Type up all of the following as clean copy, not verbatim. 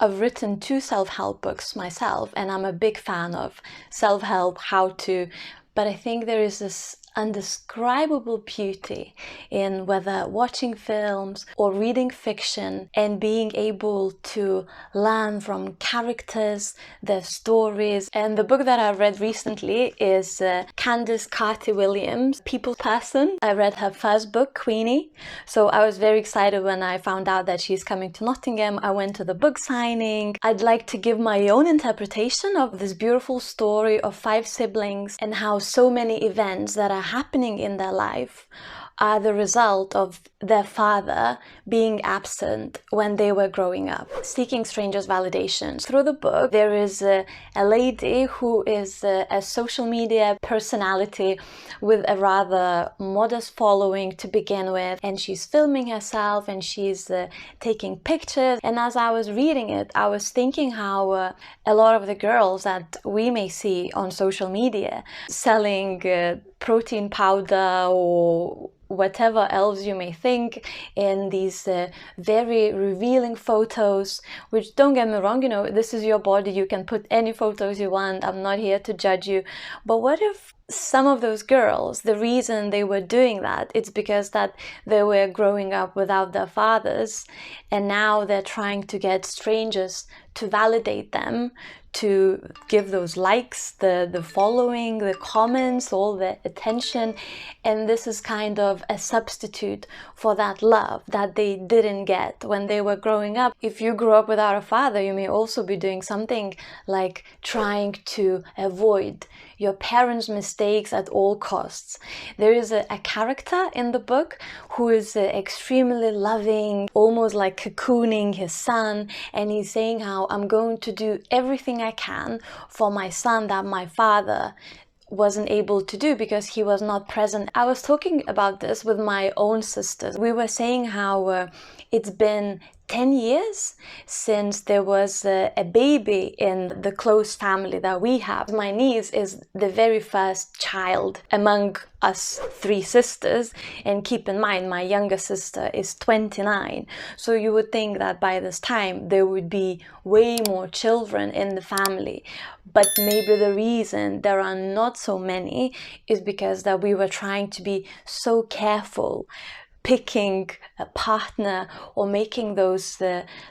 I've written 2 self-help books myself, and I'm a big fan of self-help, how-to, but I think there is this undescribable beauty in whether watching films or reading fiction and being able to learn from characters, their stories. And the book that I read recently is Candice Carty-Williams, People Person. I read her first book, Queenie, so I was very excited when I found out that she's coming to Nottingham. I went to the book signing. I'd like to give my own interpretation of this beautiful story of 5 siblings and how so many events that are happening in their life are the result of their father being absent when they were growing up, seeking strangers' validation. Through the book, there is a lady who is a social media personality with a rather modest following to begin with, and she's filming herself and she's taking pictures. And as I was reading it, I was thinking how a lot of the girls that we may see on social media selling protein powder or whatever else you may think in these very revealing photos, which, don't get me wrong, you know, this is your body, you can put any photos you want, I'm not here to judge you. But what if some of those girls, the reason they were doing that, it's because that they were growing up without their fathers, and now they're trying to get strangers to validate them, to give those likes, the following, the comments, all the attention. And this is kind of a substitute for that love that they didn't get when they were growing up. If you grew up without a father, you may also be doing something like trying to avoid your parents' mistakes at all costs. There is a character in the book who is extremely loving, almost like cocooning his son, and he's saying how I'm going to do everything I can for my son that my father wasn't able to do because he was not present. I was talking about this with my own sisters. We were saying how it's been 10 years since there was a baby in the close family that we have. My niece is the very first child among us 3 sisters, and keep in mind my younger sister is 29, so you would think that by this time there would be way more children in the family. But maybe the reason there are not so many is because that we were trying to be so careful picking a partner or making those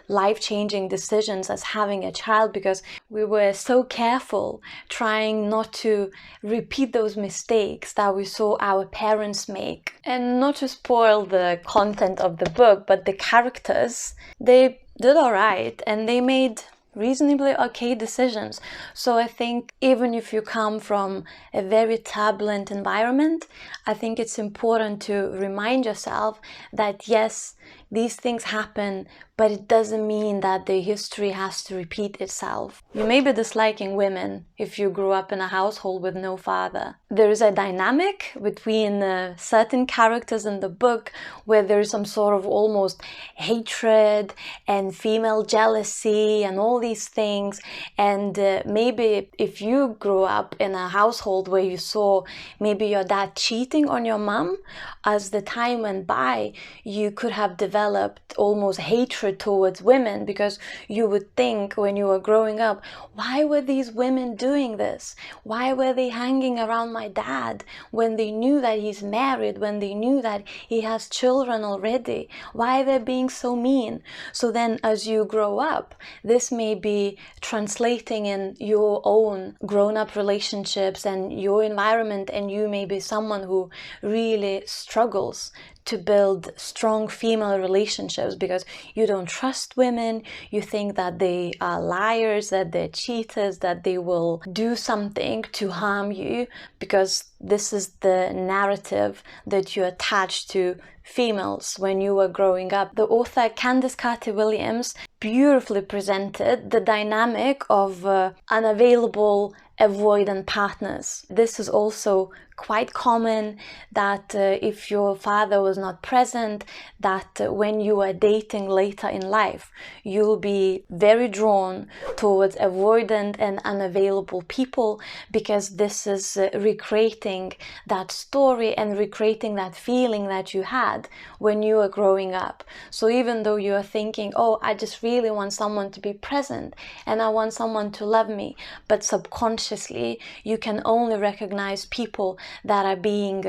life-changing decisions as having a child, because we were so careful trying not to repeat those mistakes that we saw our parents make. And not to spoil the content of the book, but the characters, they did all right and they made reasonably okay decisions. So I think even if you come from a very turbulent environment, I think it's important to remind yourself that yes, these things happen, but it doesn't mean that the history has to repeat itself. You may be disliking women if you grew up in a household with no father. There is a dynamic between certain characters in the book where there is some sort of almost hatred and female jealousy and all these things. And maybe if you grew up in a household where you saw maybe your dad cheating on your mom, as the time went by, you could have developed almost hatred towards women, because you would think when you were growing up, why were these women doing this? Why were they hanging around my dad when they knew that he's married, when they knew that he has children already? Why are they being so mean? So then as you grow up, this may be translating in your own grown-up relationships and your environment, and you may be someone who really struggles to build strong female relationships because you don't trust women, you think that they are liars, that they're cheaters, that they will do something to harm you, because this is the narrative that you attach to females when you were growing up. The author Candice Carty-Williams beautifully presented the dynamic of unavailable avoidant partners. This is also quite common that if your father was not present, that when you are dating later in life, you'll be very drawn towards avoidant and unavailable people, because this is recreating that story and recreating that feeling that you had when you were growing up. So even though you are thinking, oh, I just really want someone to be present and I want someone to love me, but subconsciously you can only recognize people that are being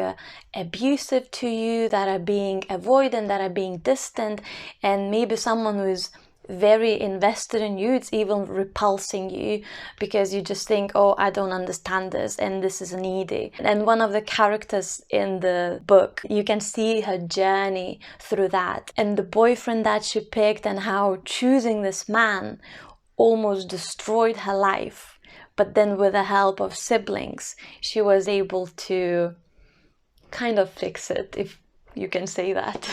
abusive to you, that are being avoidant, that are being distant, and maybe someone who is very invested in you, it's even repulsing you because you just think, oh, I don't understand this and this is needy. And one of the characters in the book, you can see her journey through that, and the boyfriend that she picked, and how choosing this man almost destroyed her life. But then with the help of siblings, she was able to kind of fix it, if you can say that.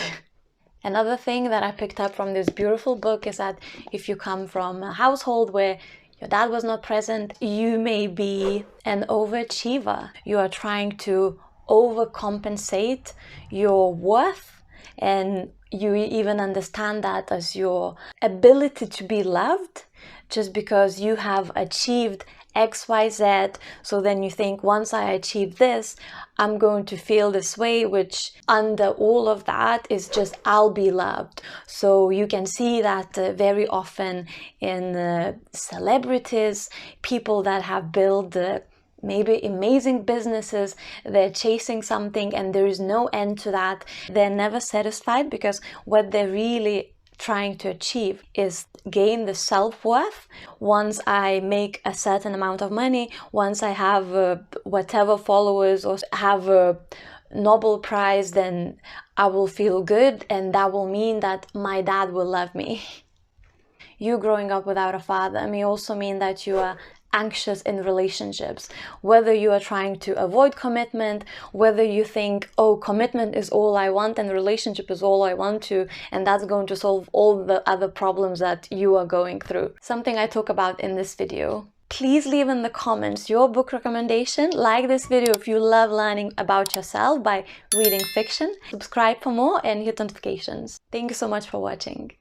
Another thing that I picked up from this beautiful book is that if you come from a household where your dad was not present, you may be an overachiever. You are trying to overcompensate your worth, and you even understand that as your ability to be loved, just because you have achieved XYZ. So then you think, once I achieve this, I'm going to feel this way, which under all of that is just, I'll be loved. So you can see that very often in celebrities, people that have built maybe amazing businesses, they're chasing something and there is no end to that. They're never satisfied, because what they're really trying to achieve is gain the self-worth. Once I make a certain amount of money, once I have whatever followers or have a Nobel Prize, then I will feel good, and that will mean that my dad will love me. You growing up without a father may also mean that you are anxious in relationships, whether you are trying to avoid commitment, whether you think, oh, commitment is all I want and relationship is all I want to, and that's going to solve all the other problems that you are going through. Something I talk about in this video. Please leave in the comments your book recommendation. Like this video if you love learning about yourself by reading fiction. Subscribe for more and hit notifications. Thank you so much for watching.